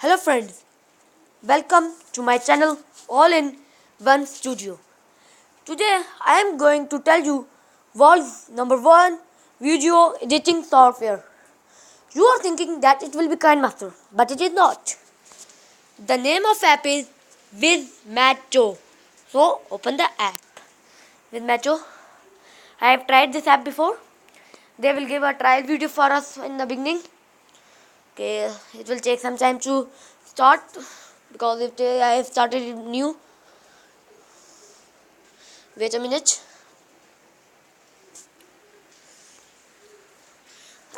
Hello friends, welcome to my channel All in One Studio. Today I am going to tell you world's number one video editing software. You are thinking that it will be KineMaster, but it is not. The name of app is Vizmato. So open the app. Vizmato. I have tried this app before. They will give a trial video for us in the beginning. Okay, it will take some time to start because if I have started it new. Wait a minute.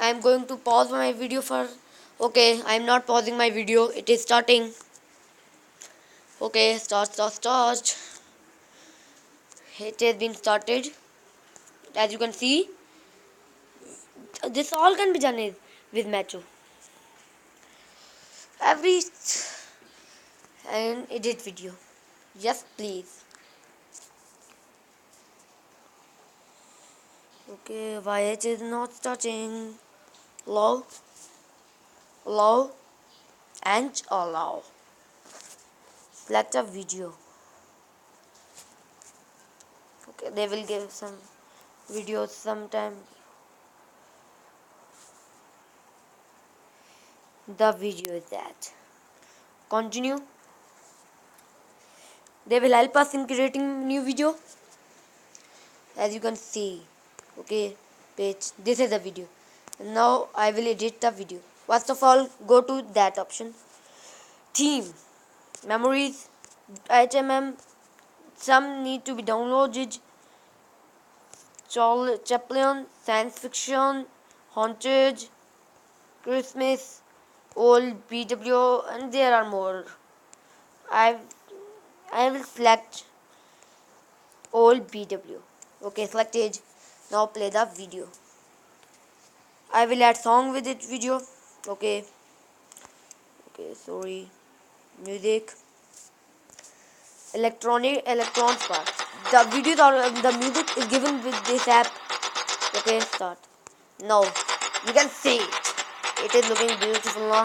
I am going to pause my video for. Okay, I am not pausing my video. It is starting. Okay, start. It has been started. As you can see, this all can be done with Macho. Every and edit video. Yes, please. Okay, why it is not starting? Allow, and allow. Select a video. Okay, they will give some videos sometime. The video is that. Continue. They will help us in creating new video. As you can see. Okay, page. This is the video. Now I will edit the video. First of all, go to that option. Theme. Memories. HMM. Some need to be downloaded. Chaplin. Science fiction. Haunted. Christmas. Old BW, and there are more. I will select old BW. Okay, selected. Now play the video. I will add song with it video. Okay, sorry. Music. Electrons part. The videos or the music is given with this app. Okay, start. Now you can see it. It is looking beautiful now.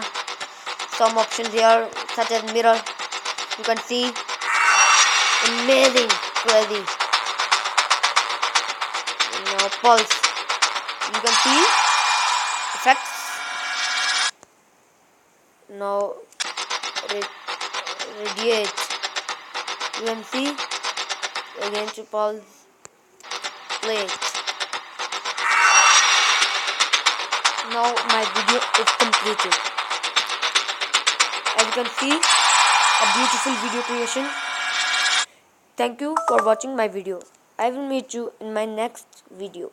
Some options here such as mirror. You can see amazing, crazy. Now pulse. You can see effects. Now radiate. You can see again to pulse. Play. Now my video is completed. As you can see, a beautiful video creation. Thank you for watching my video. I will meet you in my next video.